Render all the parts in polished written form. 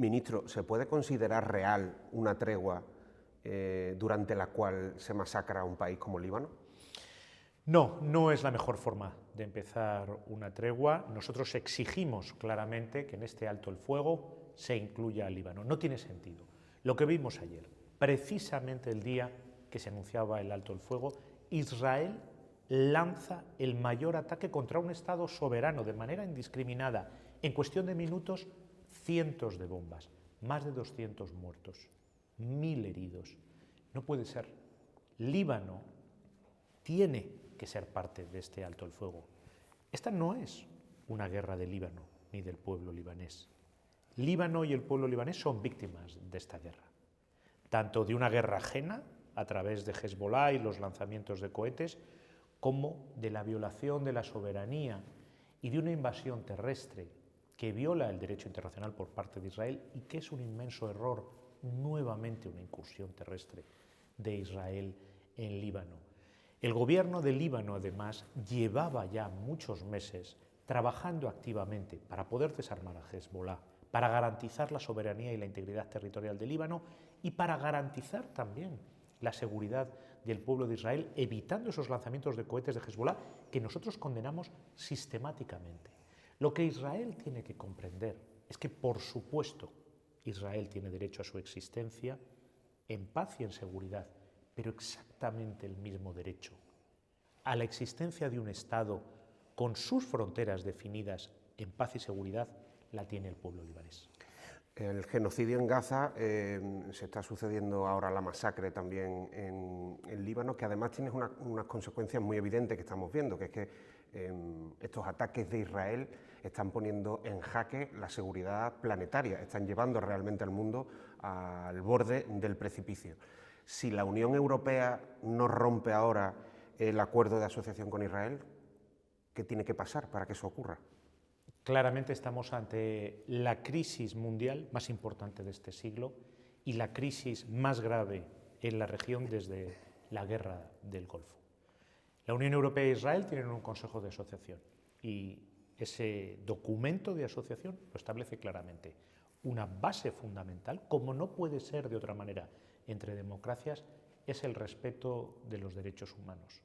Ministro, ¿se puede considerar real una tregua durante la cual se masacra a un país como Líbano? No, no es la mejor forma de empezar una tregua. Nosotros exigimos claramente que en este alto el fuego se incluya al Líbano. No tiene sentido. Lo que vimos ayer, precisamente el día que se anunciaba el alto el fuego, Israel lanza el mayor ataque contra un Estado soberano de manera indiscriminada. En cuestión de minutos, cientos de bombas, más de 200 muertos, 1000 heridos. No puede ser. Líbano tiene que ser parte de este alto el fuego. Esta no es una guerra del Líbano ni del pueblo libanés. Líbano y el pueblo libanés son víctimas de esta guerra, tanto de una guerra ajena a través de Hezbollah y los lanzamientos de cohetes, como de la violación de la soberanía y de una invasión terrestre que viola el derecho internacional por parte de Israel y que es un inmenso error, nuevamente una incursión terrestre de Israel en Líbano. El gobierno de Líbano, además, llevaba ya muchos meses trabajando activamente para poder desarmar a Hezbollah, para garantizar la soberanía y la integridad territorial de Líbano y para garantizar también la seguridad del pueblo de Israel, evitando esos lanzamientos de cohetes de Hezbollah que nosotros condenamos sistemáticamente. Lo que Israel tiene que comprender es que, por supuesto, Israel tiene derecho a su existencia en paz y en seguridad, pero exactamente el mismo derecho a la existencia de un Estado con sus fronteras definidas en paz y seguridad la tiene el pueblo libanés. El genocidio en Gaza, se está sucediendo ahora la masacre también en Líbano, que además tiene unas consecuencias muy evidentes que estamos viendo, que es que estos ataques de Israel están poniendo en jaque la seguridad planetaria, están llevando realmente al mundo al borde del precipicio. Si la Unión Europea no rompe ahora el acuerdo de asociación con Israel, ¿qué tiene que pasar para que eso ocurra? Claramente estamos ante la crisis mundial más importante de este siglo y la crisis más grave en la región desde la guerra del Golfo. La Unión Europea e Israel tienen un Consejo de Asociación y ese documento de asociación lo establece claramente. Una base fundamental, como no puede ser de otra manera entre democracias, es el respeto de los derechos humanos.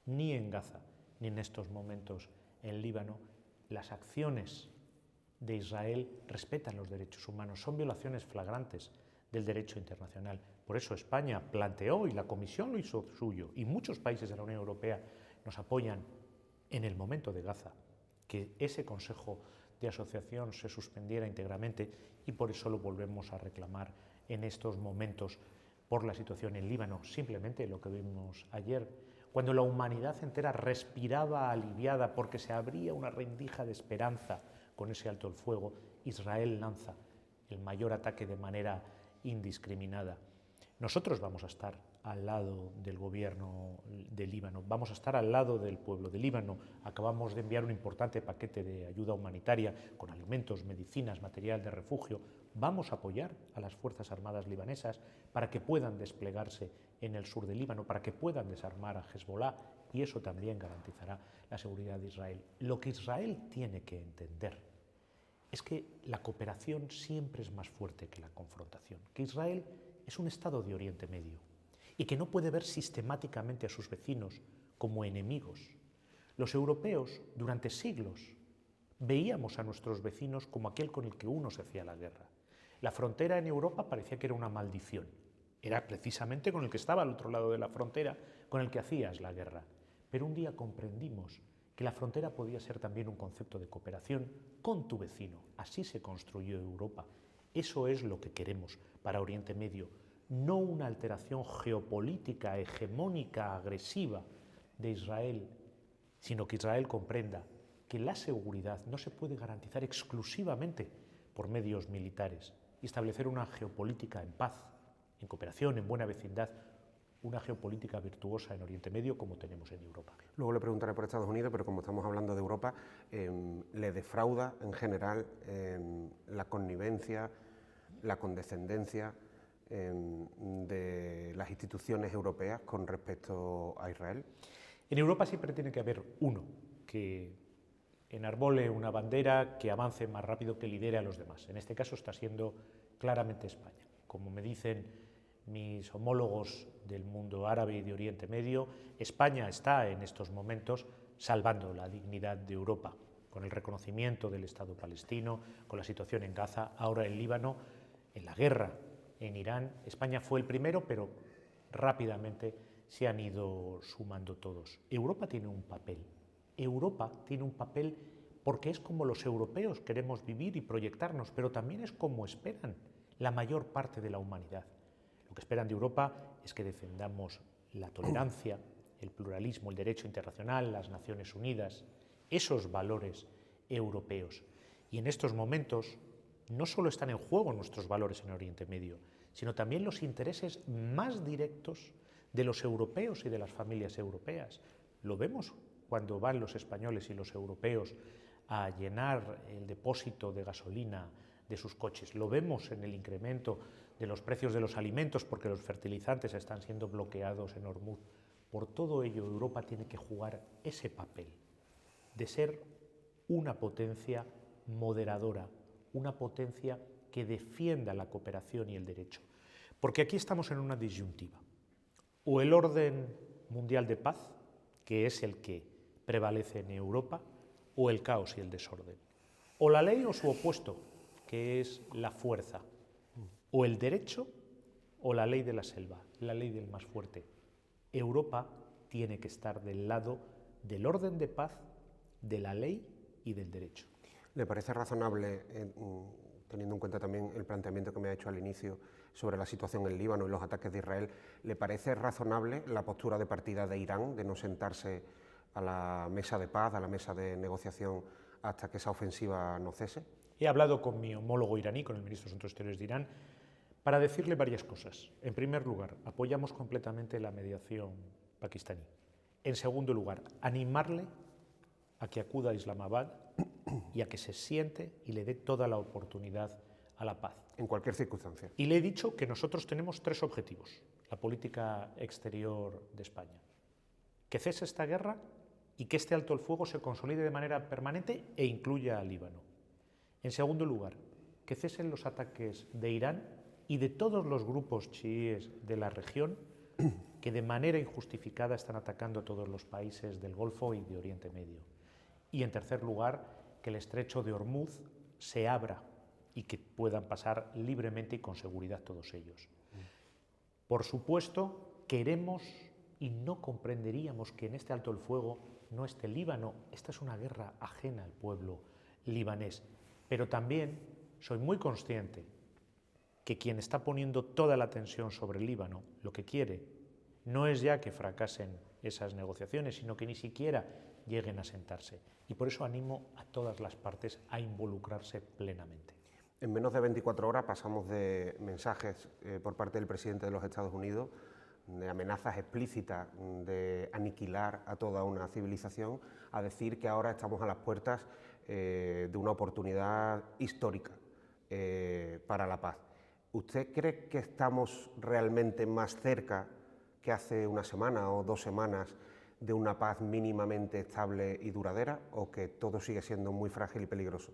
Ni en Gaza, ni en estos momentos en Líbano, las acciones de Israel respetan los derechos humanos, son violaciones flagrantes del derecho internacional. Por eso España planteó, y la Comisión lo hizo suyo, y muchos países de la Unión Europea nos apoyan en el momento de Gaza, que ese Consejo de Asociación se suspendiera íntegramente, y por eso lo volvemos a reclamar en estos momentos por la situación en Líbano. Simplemente lo que vimos ayer, cuando la humanidad entera respiraba aliviada porque se abría una rendija de esperanza con ese alto el fuego, Israel lanza el mayor ataque de manera indiscriminada. Nosotros vamos a estar al lado del gobierno de Líbano, vamos a estar al lado del pueblo de Líbano. Acabamos de enviar un importante paquete de ayuda humanitaria con alimentos, medicinas, material de refugio. Vamos a apoyar a las Fuerzas Armadas libanesas para que puedan desplegarse en el sur de Líbano, para que puedan desarmar a Hezbollah, y eso también garantizará la seguridad de Israel. Lo que Israel tiene que entender es que la cooperación siempre es más fuerte que la confrontación, que Israel es un Estado de Oriente Medio y que no puede ver sistemáticamente a sus vecinos como enemigos. Los europeos, durante siglos, veíamos a nuestros vecinos como aquel con el que uno se hacía la guerra. La frontera en Europa parecía que era una maldición. Era precisamente con el que estaba al otro lado de la frontera con el que hacías la guerra. Pero un día comprendimos que la frontera podía ser también un concepto de cooperación con tu vecino. Así se construyó Europa. Eso es lo que queremos para Oriente Medio, no una alteración geopolítica, hegemónica, agresiva de Israel, sino que Israel comprenda que la seguridad no se puede garantizar exclusivamente por medios militares y establecer una geopolítica en paz, en cooperación, en buena vecindad, una geopolítica virtuosa en Oriente Medio como tenemos en Europa. Luego le preguntaré por Estados Unidos, pero como estamos hablando de Europa, ¿le defrauda en general la connivencia, la condescendencia de las instituciones europeas con respecto a Israel? En Europa siempre tiene que haber uno que enarbole una bandera que avance más rápido, que lidere a los demás. En este caso está siendo claramente España. Como me dicen mis homólogos del mundo árabe y de Oriente Medio, España está en estos momentos salvando la dignidad de Europa, con el reconocimiento del Estado palestino, con la situación en Gaza, ahora en Líbano, en la guerra en Irán. España fue el primero, pero rápidamente se han ido sumando todos. Europa tiene un papel. Europa tiene un papel porque es como los europeos queremos vivir y proyectarnos, pero también es como esperan la mayor parte de la humanidad. Lo que esperan de Europa es que defendamos la tolerancia, el pluralismo, el derecho internacional, las Naciones Unidas, esos valores europeos. Y en estos momentos no solo están en juego nuestros valores en Oriente Medio, sino también los intereses más directos de los europeos y de las familias europeas. Lo vemos cuando van los españoles y los europeos a llenar el depósito de gasolina de sus coches. Lo vemos en el incremento de los precios de los alimentos porque los fertilizantes están siendo bloqueados en Hormuz. Por todo ello, Europa tiene que jugar ese papel de ser una potencia moderadora, una potencia que defienda la cooperación y el derecho. Porque aquí estamos en una disyuntiva. O el orden mundial de paz, que es el que prevalece en Europa, o el caos y el desorden. O la ley o su opuesto, que es la fuerza. O el derecho o la ley de la selva, la ley del más fuerte. Europa tiene que estar del lado del orden de paz, de la ley y del derecho. ¿Le parece razonable, teniendo en cuenta también el planteamiento que me ha hecho al inicio sobre la situación en Líbano y los ataques de Israel, ¿le parece razonable la postura de partida de Irán de no sentarse a la mesa de paz, a la mesa de negociación hasta que esa ofensiva no cese? He hablado con mi homólogo iraní, con el ministro de Asuntos Exteriores de Irán, para decirle varias cosas. En primer lugar, apoyamos completamente la mediación pakistaní. En segundo lugar, animarle a que acuda a Islamabad y a que se siente y le dé toda la oportunidad a la paz. En cualquier circunstancia. Y le he dicho que nosotros tenemos 3 objetivos, la política exterior de España. Que cese esta guerra y que este alto el fuego se consolide de manera permanente e incluya a Líbano. En segundo lugar, que cesen los ataques de Irán y de todos los grupos chiíes de la región que de manera injustificada están atacando a todos los países del Golfo y de Oriente Medio. Y en tercer lugar, que el estrecho de Hormuz se abra y que puedan pasar libremente y con seguridad todos ellos. Por supuesto, queremos y no comprenderíamos que en este alto el fuego no esté Líbano. Esta es una guerra ajena al pueblo libanés. Pero también soy muy consciente que quien está poniendo toda la tensión sobre el Líbano lo que quiere no es ya que fracasen esas negociaciones, sino que ni siquiera lleguen a sentarse. Y por eso animo a todas las partes a involucrarse plenamente. En menos de 24 horas pasamos de mensajes por parte del presidente de los Estados Unidos, de amenazas explícitas de aniquilar a toda una civilización, a decir que ahora estamos a las puertas de una oportunidad histórica para la paz. ¿Usted cree que estamos realmente más cerca que hace una semana o 2 semanas de una paz mínimamente estable y duradera, o que todo sigue siendo muy frágil y peligroso?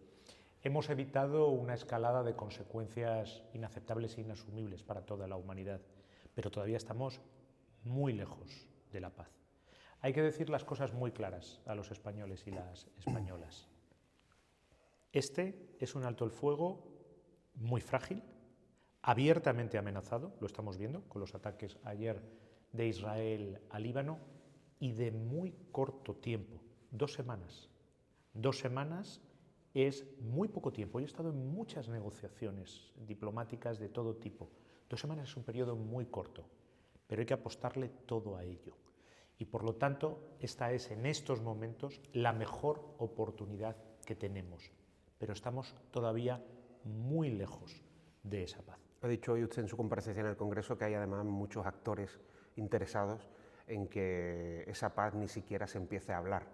Hemos evitado una escalada de consecuencias inaceptables e inasumibles para toda la humanidad, pero todavía estamos muy lejos de la paz. Hay que decir las cosas muy claras a los españoles y las españolas. Este es un alto el fuego muy frágil, abiertamente amenazado, lo estamos viendo con los ataques ayer de Israel a Líbano, y de muy corto tiempo, 2 semanas. 2 semanas es muy poco tiempo. Yo he estado en muchas negociaciones diplomáticas de todo tipo. 2 semanas es un periodo muy corto, pero hay que apostarle todo a ello. Y por lo tanto, esta es en estos momentos la mejor oportunidad que tenemos. Pero estamos todavía muy lejos de esa paz. Ha dicho hoy usted en su comparecencia en el Congreso que hay además muchos actores interesados en que esa paz ni siquiera se empiece a hablar.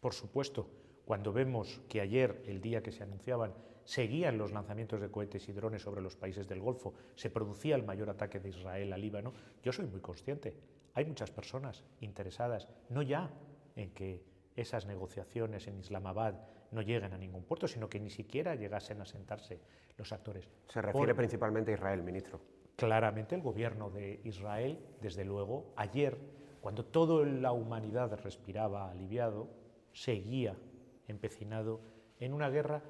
Por supuesto, cuando vemos que ayer, el día que se anunciaban, seguían los lanzamientos de cohetes y drones sobre los países del Golfo, se producía el mayor ataque de Israel a Líbano, yo soy muy consciente. Hay muchas personas interesadas, no ya en que esas negociaciones en Islamabad no lleguen a ningún puerto, sino que ni siquiera llegasen a sentarse los actores. Se refiere principalmente a Israel, ministro. Claramente el gobierno de Israel, desde luego, ayer, cuando toda la humanidad respiraba aliviado, seguía empecinado en una guerra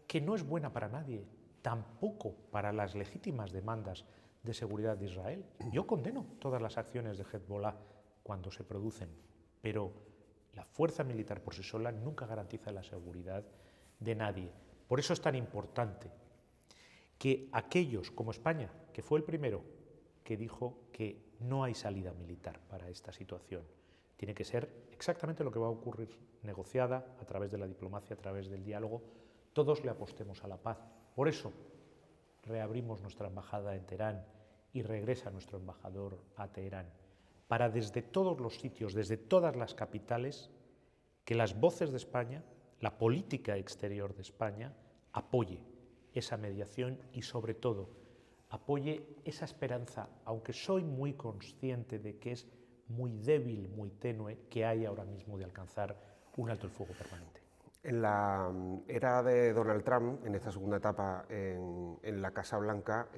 que no es buena para nadie, tampoco para las legítimas demandas de seguridad de Israel. Yo condeno todas las acciones de Hezbollah cuando se producen, pero la fuerza militar por sí sola nunca garantiza la seguridad de nadie. Por eso es tan importante que aquellos como España, que fue el primero que dijo que no hay salida militar para esta situación, tiene que ser exactamente lo que va a ocurrir, negociada a través de la diplomacia, a través del diálogo, todos le apostemos a la paz. Por eso reabrimos nuestra embajada en Teherán y regresa nuestro embajador a Teherán, para desde todos los sitios, desde todas las capitales, que las voces de España, la política exterior de España, apoye esa mediación y, sobre todo, apoye esa esperanza, aunque soy muy consciente de que es muy débil, muy tenue, que hay ahora mismo de alcanzar un alto el fuego permanente. En la era de Donald Trump, en esta segunda etapa en la Casa Blanca,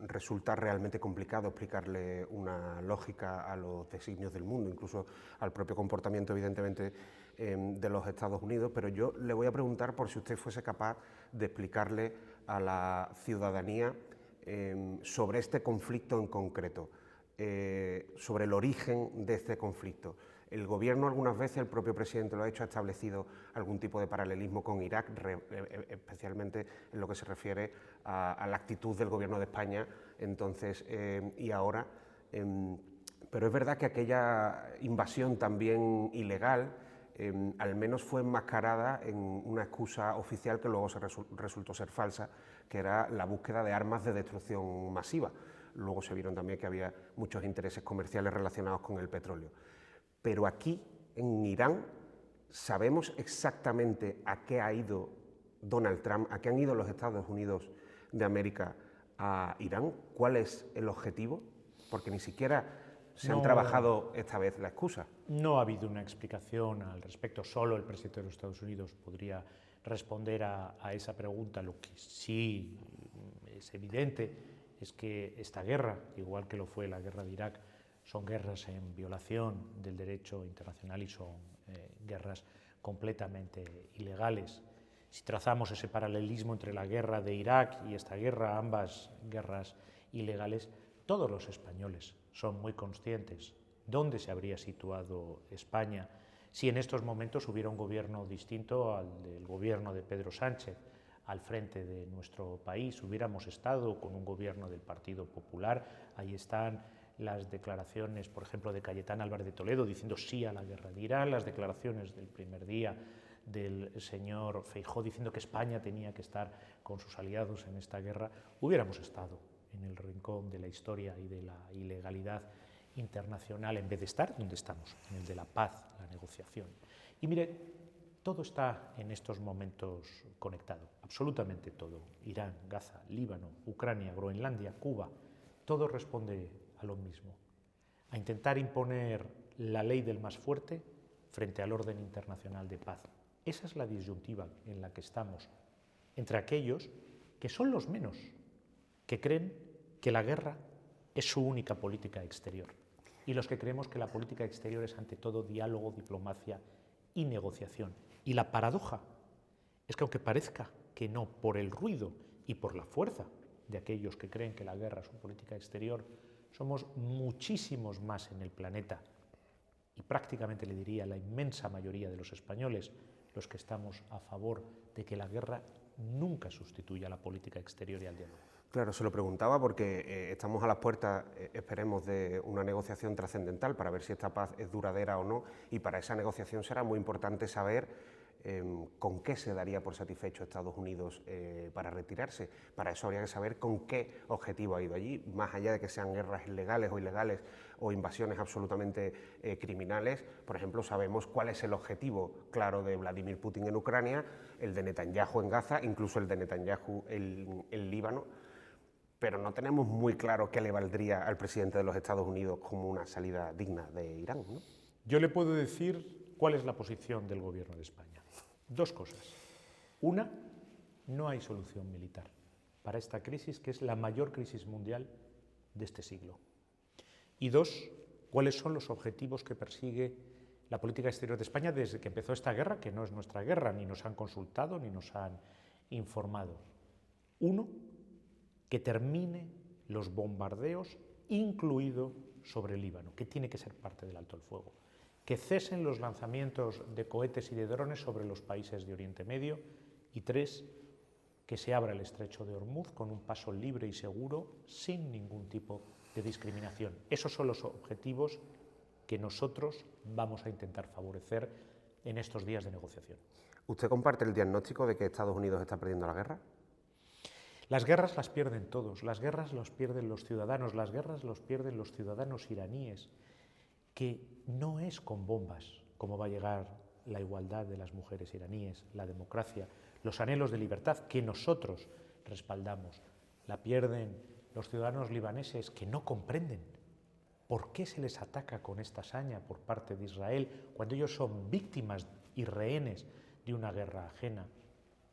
resulta realmente complicado explicarle una lógica a los designios del mundo, incluso al propio comportamiento, evidentemente, de los Estados Unidos, pero yo le voy a preguntar por si usted fuese capaz de explicarle a la ciudadanía sobre este conflicto en concreto, sobre el origen de este conflicto. El gobierno algunas veces, el propio presidente lo ha hecho, ha establecido algún tipo de paralelismo con Irak, especialmente en lo que se refiere a la actitud del gobierno de España entonces y ahora. Pero es verdad que aquella invasión también ilegal al menos fue enmascarada en una excusa oficial que luego resultó ser falsa, que era la búsqueda de armas de destrucción masiva. Luego se vieron también que había muchos intereses comerciales relacionados con el petróleo. Pero aquí, en Irán, sabemos exactamente a qué ha ido Donald Trump, a qué han ido los Estados Unidos de América a Irán, cuál es el objetivo, porque ni siquiera se han trabajado esta vez la excusa. No ha habido una explicación al respecto, solo el presidente de los Estados Unidos podría responder a esa pregunta. Lo que sí es evidente es que esta guerra, igual que lo fue la guerra de Irak, son guerras en violación del derecho internacional y son guerras completamente ilegales. Si trazamos ese paralelismo entre la guerra de Irak y esta guerra, ambas guerras ilegales, todos los españoles son muy conscientes dónde se habría situado España si en estos momentos hubiera un gobierno distinto al del gobierno de Pedro Sánchez al frente de nuestro país. Hubiéramos estado con un gobierno del Partido Popular. Ahí están las declaraciones, por ejemplo, de Cayetana Álvarez de Toledo diciendo sí a la guerra de Irán, las declaraciones del primer día del señor Feijóo diciendo que España tenía que estar con sus aliados en esta guerra. Hubiéramos estado en el rincón de la historia y de la ilegalidad internacional en vez de estar donde estamos, en el de la paz, la negociación. Y mire, todo está en estos momentos conectado, absolutamente todo. Irán, Gaza, Líbano, Ucrania, Groenlandia, Cuba, todo responde a lo mismo, a intentar imponer la ley del más fuerte frente al orden internacional de paz. Esa es la disyuntiva en la que estamos, entre aquellos que son los menos, que creen que la guerra es su única política exterior, y los que creemos que la política exterior es ante todo diálogo, diplomacia y negociación. Y la paradoja es que aunque parezca que no, por el ruido y por la fuerza de aquellos que creen que la guerra es su política exterior, somos muchísimos más en el planeta y prácticamente le diría la inmensa mayoría de los españoles los que estamos a favor de que la guerra nunca sustituya a la política exterior y al diálogo. Claro, se lo preguntaba porque estamos a las puertas, esperemos, de una negociación trascendental para ver si esta paz es duradera o no, y para esa negociación será muy importante saber con qué se daría por satisfecho Estados Unidos para retirarse. Para eso habría que saber con qué objetivo ha ido allí, más allá de que sean guerras ilegales o ilegales o invasiones absolutamente criminales. Por ejemplo, sabemos cuál es el objetivo claro de Vladimir Putin en Ucrania, el de Netanyahu en Gaza, incluso el de Netanyahu en Líbano, pero no tenemos muy claro qué le valdría al presidente de los Estados Unidos como una salida digna de Irán, ¿no? Yo le puedo decir ¿cuál es la posición del Gobierno de España? Dos cosas. Una, no hay solución militar para esta crisis, que es la mayor crisis mundial de este siglo. Y dos, ¿cuáles son los objetivos que persigue la política exterior de España desde que empezó esta guerra, que no es nuestra guerra, ni nos han consultado, ni nos han informado? Uno, que termine los bombardeos, incluido sobre el Líbano, que tiene que ser parte del alto el fuego. Que cesen los lanzamientos de cohetes y de drones sobre los países de Oriente Medio. Y tres, que se abra el estrecho de Hormuz con un paso libre y seguro, sin ningún tipo de discriminación. Esos son los objetivos que nosotros vamos a intentar favorecer en estos días de negociación. ¿Usted comparte el diagnóstico de que Estados Unidos está perdiendo la guerra? Las guerras las pierden todos, las guerras las pierden los ciudadanos, las guerras los pierden los ciudadanos iraníes, que no es con bombas como va a llegar la igualdad de las mujeres iraníes, la democracia, los anhelos de libertad que nosotros respaldamos. La pierden los ciudadanos libaneses que no comprenden por qué se les ataca con esta saña por parte de Israel cuando ellos son víctimas y rehenes de una guerra ajena.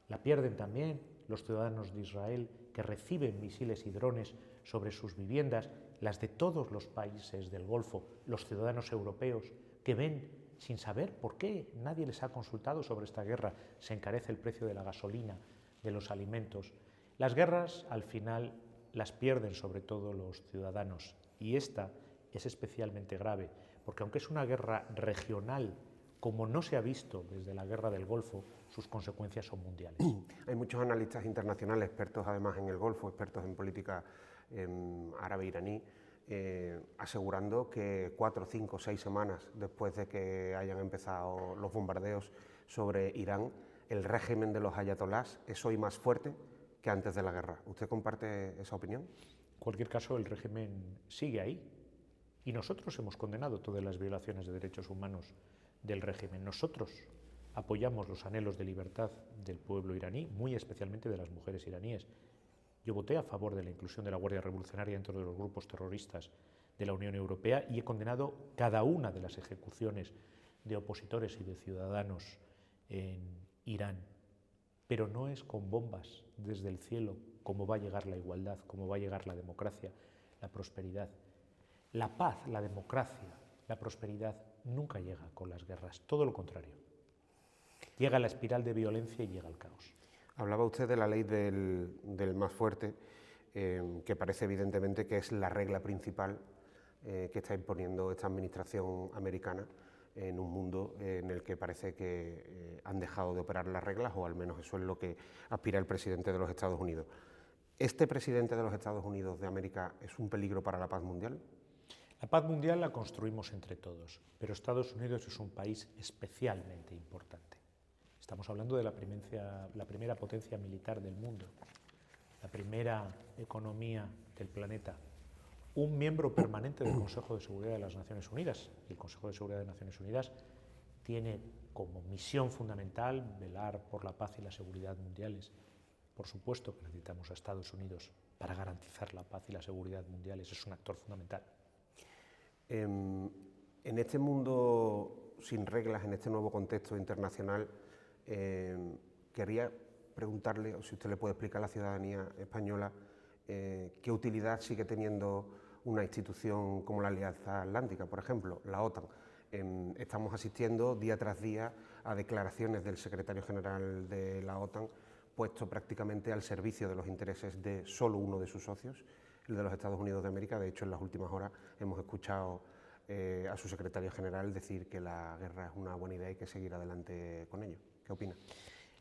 La pierden también los ciudadanos de Israel que reciben misiles y drones sobre sus viviendas, las de todos los países del Golfo, los ciudadanos europeos que ven sin saber por qué nadie les ha consultado sobre esta guerra, se encarece el precio de la gasolina, de los alimentos. Las guerras al final las pierden sobre todo los ciudadanos y esta es especialmente grave porque aunque es una guerra regional como no se ha visto desde la guerra del Golfo, sus consecuencias son mundiales. Hay muchos analistas internacionales, expertos además en el Golfo, expertos en política árabe-iraní, asegurando que 4, 5, 6 semanas después de que hayan empezado los bombardeos sobre Irán, el régimen de los ayatolás es hoy más fuerte que antes de la guerra. ¿Usted comparte esa opinión? En cualquier caso, el régimen sigue ahí y nosotros hemos condenado todas las violaciones de derechos humanos del régimen. Nosotros apoyamos los anhelos de libertad del pueblo iraní, muy especialmente de las mujeres iraníes. Yo voté a favor de la inclusión de la Guardia Revolucionaria dentro de los grupos terroristas de la Unión Europea y he condenado cada una de las ejecuciones de opositores y de ciudadanos en Irán. Pero no es con bombas desde el cielo cómo va a llegar la igualdad, cómo va a llegar la democracia, la prosperidad. La paz, la democracia, la prosperidad nunca llega con las guerras, todo lo contrario. Llega la espiral de violencia y llega el caos. Hablaba usted de la ley del más fuerte, que parece evidentemente que es la regla principal que está imponiendo esta administración americana en un mundo en el que parece que han dejado de operar las reglas, o al menos eso es lo que aspira el presidente de los Estados Unidos. ¿Este presidente de los Estados Unidos de América es un peligro para la paz mundial? La paz mundial la construimos entre todos, pero Estados Unidos es un país especialmente importante. Estamos hablando de la primera potencia militar del mundo, la primera economía del planeta, un miembro permanente del Consejo de Seguridad de las Naciones Unidas. El Consejo de Seguridad de las Naciones Unidas tiene como misión fundamental velar por la paz y la seguridad mundiales. Por supuesto que necesitamos a Estados Unidos para garantizar la paz y la seguridad mundiales, es un actor fundamental. En este mundo sin reglas, en este nuevo contexto internacional, quería preguntarle, o si usted le puede explicar a la ciudadanía española, qué utilidad sigue teniendo una institución como la Alianza Atlántica, por ejemplo, la OTAN. Estamos asistiendo día tras día a declaraciones del secretario general de la OTAN puesto prácticamente al servicio de los intereses de solo uno de sus socios, el de los Estados Unidos de América. De hecho, en las últimas horas hemos escuchado a su secretario general decir que la guerra es una buena idea y que seguir adelante con ello. ¿Qué opina?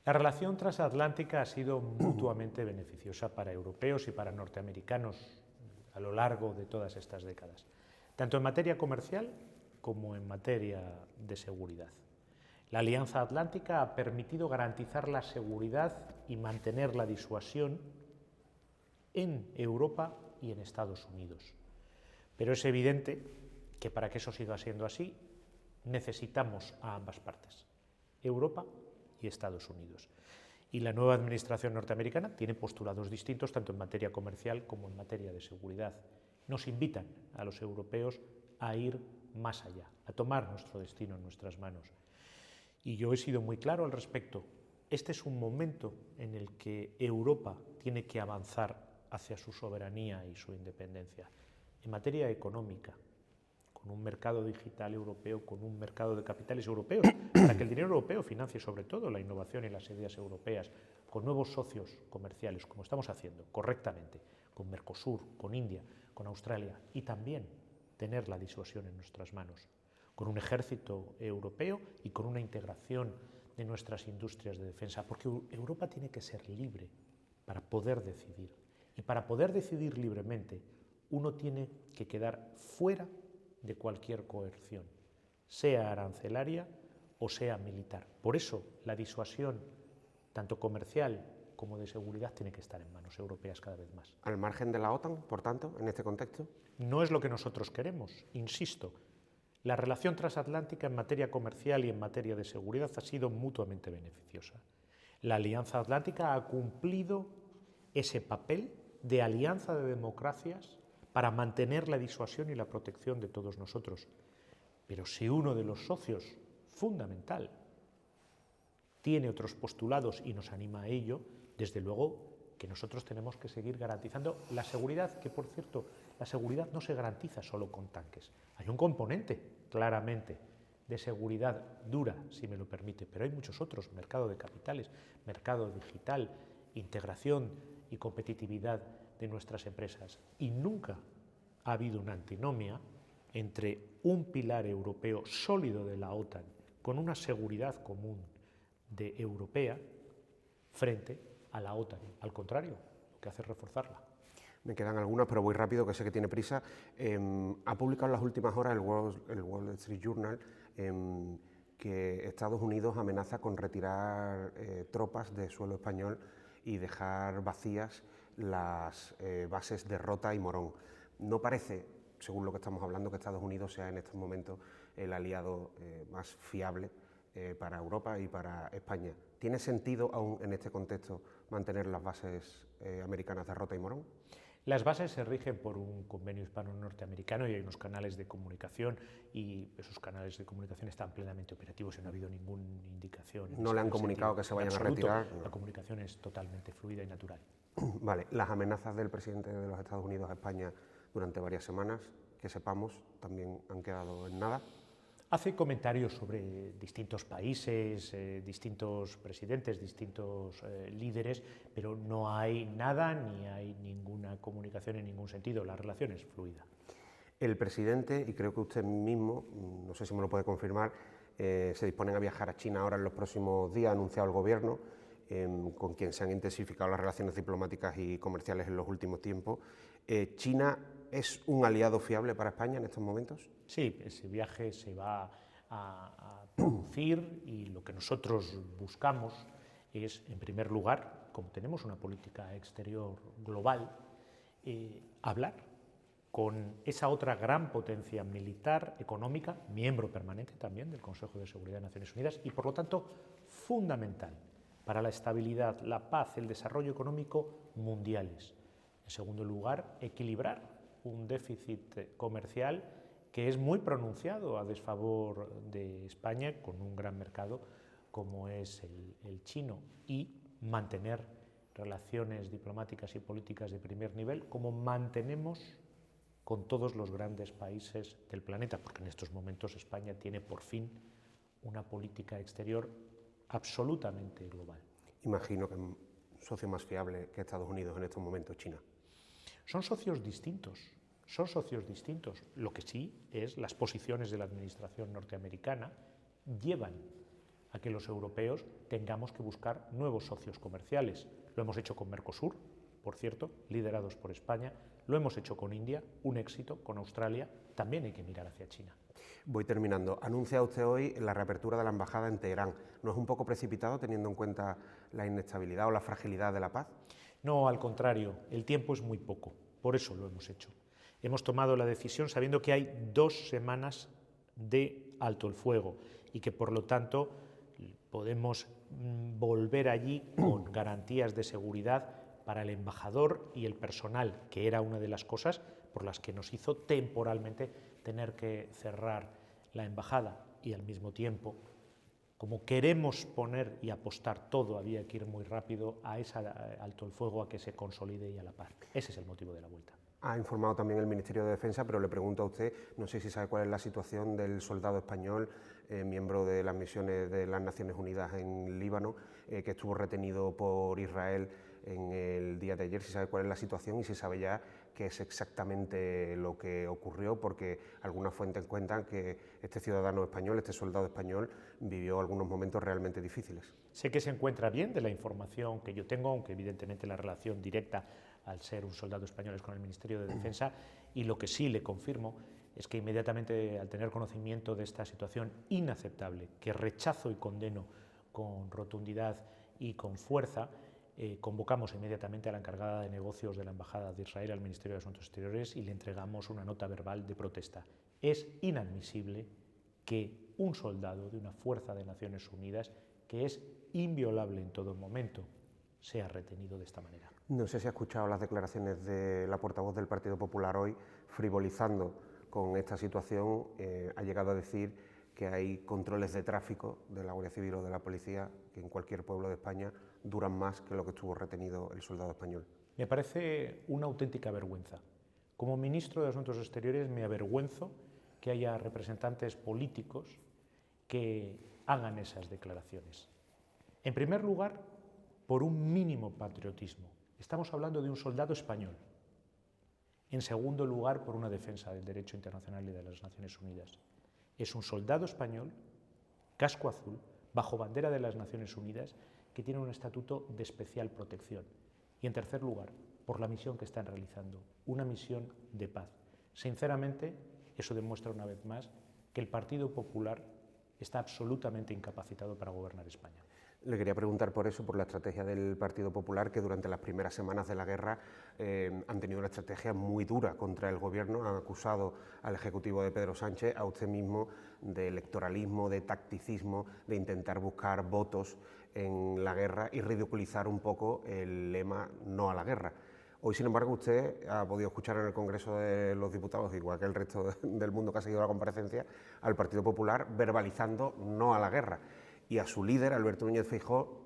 La relación transatlántica ha sido mutuamente beneficiosa para europeos y para norteamericanos a lo largo de todas estas décadas, tanto en materia comercial como en materia de seguridad. La Alianza Atlántica ha permitido garantizar la seguridad y mantener la disuasión en Europa y en Estados Unidos. Pero es evidente que para que eso siga siendo así, necesitamos a ambas partes, Europa y Estados Unidos. Y la nueva administración norteamericana tiene postulados distintos tanto en materia comercial como en materia de seguridad. Nos invitan a los europeos a ir más allá, a tomar nuestro destino en nuestras manos. Y yo he sido muy claro al respecto. Este es un momento en el que Europa tiene que avanzar hacia su soberanía y su independencia. En materia económica, con un mercado digital europeo, con un mercado de capitales europeos, para que el dinero europeo financie sobre todo la innovación y las ideas europeas, con nuevos socios comerciales, como estamos haciendo correctamente, con Mercosur, con India, con Australia, y también tener la disuasión en nuestras manos, con un ejército europeo y con una integración de nuestras industrias de defensa, porque Europa tiene que ser libre para poder decidir. Y para poder decidir libremente, uno tiene que quedar fuera de cualquier coerción, sea arancelaria o sea militar. Por eso la disuasión, tanto comercial como de seguridad, tiene que estar en manos europeas cada vez más. ¿Al margen de la OTAN, por tanto, en este contexto? No es lo que nosotros queremos, insisto. La relación transatlántica en materia comercial y en materia de seguridad ha sido mutuamente beneficiosa. La Alianza Atlántica ha cumplido ese papel de alianza de democracias para mantener la disuasión y la protección de todos nosotros. Pero si uno de los socios fundamental tiene otros postulados y nos anima a ello, desde luego que nosotros tenemos que seguir garantizando la seguridad, que por cierto, la seguridad no se garantiza solo con tanques. Hay un componente, claramente, de seguridad dura, si me lo permite, pero hay muchos otros, mercado de capitales, mercado digital, integración y competitividad de nuestras empresas. Y nunca ha habido una antinomia entre un pilar europeo sólido de la OTAN con una seguridad común europea frente a la OTAN. Al contrario, lo que hace es reforzarla. Me quedan algunas, pero voy rápido, que sé que tiene prisa. Ha publicado en las últimas horas el Wall Street Journal que Estados Unidos amenaza con retirar tropas de suelo español y dejar vacías las bases de Rota y Morón. No parece, según lo que estamos hablando, que Estados Unidos sea en estos momentos el aliado más fiable para Europa y para España. ¿Tiene sentido aún en este contexto mantener las bases americanas de Rota y Morón? Las bases se rigen por un convenio hispano-norteamericano y hay unos canales de comunicación y esos canales de comunicación están plenamente operativos y no ha habido ninguna indicación. ¿No le han comunicado que se vayan a retirar? La comunicación es totalmente fluida y natural. Vale, las amenazas del presidente de los Estados Unidos a España durante varias semanas, que sepamos, también han quedado en nada. Hace comentarios sobre distintos países, distintos presidentes, distintos líderes, pero no hay nada ni hay ninguna comunicación en ningún sentido. La relación es fluida. El presidente, y creo que usted mismo, no sé si me lo puede confirmar, se disponen a viajar a China ahora en los próximos días, ha anunciado el gobierno, con quien se han intensificado las relaciones diplomáticas y comerciales en los últimos tiempos. ¿China es un aliado fiable para España en estos momentos? Sí, ese viaje se va a producir y lo que nosotros buscamos es, en primer lugar, como tenemos una política exterior global, hablar con esa otra gran potencia militar, económica, miembro permanente también del Consejo de Seguridad de Naciones Unidas y, por lo tanto, fundamental para la estabilidad, la paz, el desarrollo económico mundiales. En segundo lugar, equilibrar un déficit comercial que es muy pronunciado a desfavor de España, con un gran mercado como es el chino, y mantener relaciones diplomáticas y políticas de primer nivel, como mantenemos con todos los grandes países del planeta, porque en estos momentos España tiene por fin una política exterior absolutamente global. Imagino que un socio más fiable que Estados Unidos en estos momentos, China. Son socios distintos. Son socios distintos. Lo que sí es las posiciones de la administración norteamericana llevan a que los europeos tengamos que buscar nuevos socios comerciales. Lo hemos hecho con Mercosur, por cierto, liderados por España. Lo hemos hecho con India, un éxito, con Australia. También hay que mirar hacia China. Voy terminando. Anuncia usted hoy la reapertura de la embajada en Teherán. ¿No es un poco precipitado teniendo en cuenta la inestabilidad o la fragilidad de la paz? No, al contrario, el tiempo es muy poco. Por eso lo hemos hecho. Hemos tomado la decisión sabiendo que hay 2 semanas de alto el fuego y que, por lo tanto, podemos volver allí con garantías de seguridad para el embajador y el personal, que era una de las cosas por las que nos hizo temporalmente tener que cerrar la embajada y, al mismo tiempo, Como queremos poner y apostar todo, había que ir muy rápido a ese alto el fuego, a que se consolide y a la paz. Ese es el motivo de la vuelta. Ha informado también el Ministerio de Defensa, pero le pregunto a usted, no sé si sabe cuál es la situación del soldado español, miembro de las misiones de las Naciones Unidas en Líbano, que estuvo retenido por Israel en el día de ayer, si sabe cuál es la situación y si sabe ya qué es exactamente lo que ocurrió, porque algunas fuentes cuentan que este ciudadano español, este soldado español, vivió algunos momentos realmente difíciles. Sé que se encuentra bien de la información que yo tengo, aunque evidentemente la relación directa al ser un soldado español es con el Ministerio de Defensa, y lo que sí le confirmo es que inmediatamente al tener conocimiento de esta situación inaceptable, que rechazo y condeno con rotundidad y con fuerza, convocamos inmediatamente a la encargada de negocios de la Embajada de Israel al Ministerio de Asuntos Exteriores y le entregamos una nota verbal de protesta. Es inadmisible que un soldado de una fuerza de Naciones Unidas, que es inviolable en todo momento, sea retenido de esta manera. No sé si ha escuchado las declaraciones de la portavoz del Partido Popular hoy, frivolizando con esta situación, ha llegado a decir que hay controles de tráfico de la Guardia Civil o de la Policía que en cualquier pueblo de España duran más que lo que estuvo retenido el soldado español. Me parece una auténtica vergüenza. Como ministro de Asuntos Exteriores me avergüenzo que haya representantes políticos que hagan esas declaraciones. En primer lugar, por un mínimo patriotismo. Estamos hablando de un soldado español. En segundo lugar, por una defensa del derecho internacional y de las Naciones Unidas. Es un soldado español, casco azul, bajo bandera de las Naciones Unidas, que tiene un estatuto de especial protección. Y en tercer lugar, por la misión que están realizando, una misión de paz. Sinceramente, eso demuestra una vez más que el Partido Popular está absolutamente incapacitado para gobernar España. Le quería preguntar por eso, por la estrategia del Partido Popular, que durante las primeras semanas de la guerra han tenido una estrategia muy dura contra el Gobierno, han acusado al Ejecutivo de Pedro Sánchez, a usted mismo, de electoralismo, de tacticismo, de intentar buscar votos en la guerra y ridiculizar un poco el lema no a la guerra. Hoy, sin embargo, usted ha podido escuchar en el Congreso de los Diputados, igual que el resto del mundo que ha seguido la comparecencia, al Partido Popular verbalizando no a la guerra. Y a su líder, Alberto Núñez Feijóo,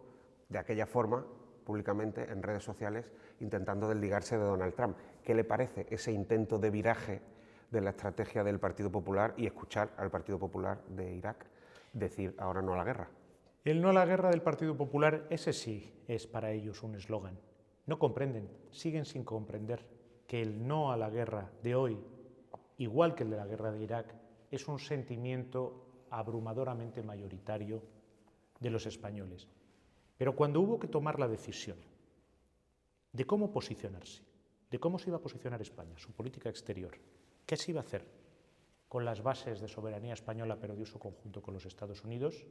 de aquella forma, públicamente, en redes sociales, intentando desligarse de Donald Trump. ¿Qué le parece ese intento de viraje de la estrategia del Partido Popular y escuchar al Partido Popular de Irak decir ahora no a la guerra? El no a la guerra del Partido Popular, ese sí es para ellos un eslogan. No comprenden, siguen sin comprender que el no a la guerra de hoy, igual que el de la guerra de Irak, es un sentimiento abrumadoramente mayoritario de los españoles. Pero cuando hubo que tomar la decisión de cómo posicionarse, de cómo se iba a posicionar España, su política exterior, qué se iba a hacer con las bases de soberanía española pero de uso conjunto con los Estados Unidos,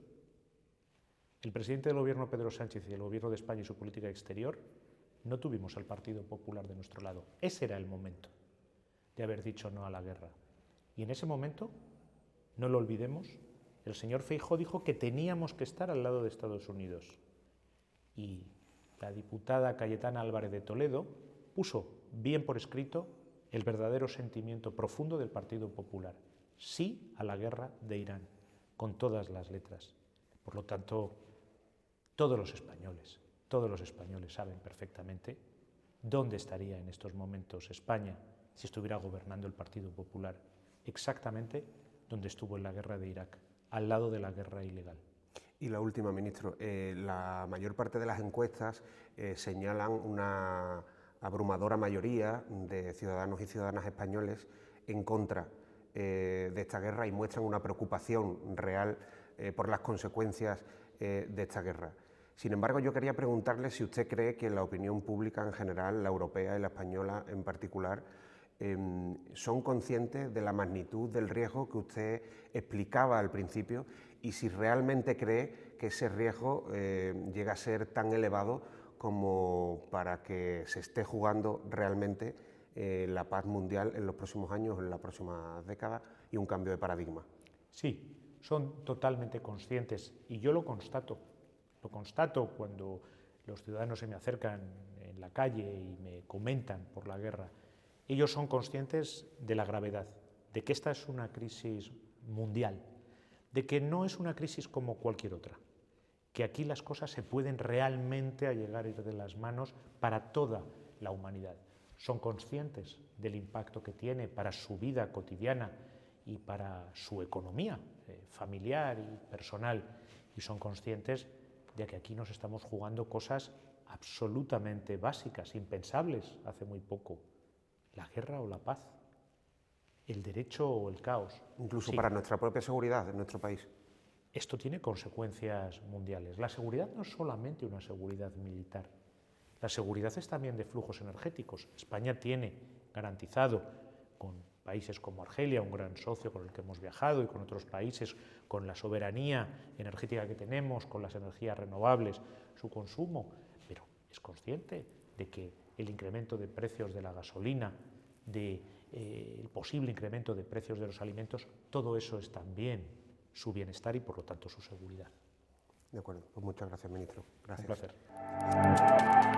el presidente del Gobierno, Pedro Sánchez, y el Gobierno de España y su política exterior, no tuvimos al Partido Popular de nuestro lado. Ese era el momento de haber dicho no a la guerra. Y en ese momento, no lo olvidemos, el señor Feijóo dijo que teníamos que estar al lado de Estados Unidos. Y la diputada Cayetana Álvarez de Toledo puso bien por escrito el verdadero sentimiento profundo del Partido Popular. Sí a la guerra de Irán, con todas las letras. Por lo tanto, todos los españoles saben perfectamente dónde estaría en estos momentos España si estuviera gobernando el Partido Popular, exactamente donde estuvo en la guerra de Irak, al lado de la guerra ilegal. Y la última, ministro, la mayor parte de las encuestas señalan una abrumadora mayoría de ciudadanos y ciudadanas españoles en contra de esta guerra y muestran una preocupación real por las consecuencias de esta guerra. Sin embargo, yo quería preguntarle si usted cree que la opinión pública en general, la europea y la española en particular, son conscientes de la magnitud del riesgo que usted explicaba al principio y si realmente cree que ese riesgo llega a ser tan elevado como para que se esté jugando realmente la paz mundial en los próximos años, en la próxima década y un cambio de paradigma. Sí, son totalmente conscientes y yo lo constato cuando los ciudadanos se me acercan en la calle y me comentan por la guerra. Ellos son conscientes de la gravedad, de que esta es una crisis mundial, de que no es una crisis como cualquier otra, que aquí las cosas se pueden realmente llegar a ir de las manos para toda la humanidad. Son conscientes del impacto que tiene para su vida cotidiana y para su economía familiar y personal, y son conscientes de que aquí nos estamos jugando cosas absolutamente básicas, impensables hace muy poco: la guerra o la paz, el derecho o el caos. Incluso Sí, para nuestra propia seguridad en nuestro país. esto tiene consecuencias mundiales. La seguridad no es solamente una seguridad militar, la seguridad es también de flujos energéticos. España tiene garantizado, con países como Argelia, un gran socio con el que hemos viajado, y con otros países, con la soberanía energética que tenemos, con las energías renovables, su consumo, pero es consciente de que el incremento de precios de la gasolina, el posible incremento de precios de los alimentos, todo eso es también su bienestar y, por lo tanto, su seguridad. De acuerdo, pues muchas gracias, ministro. Gracias. Un placer.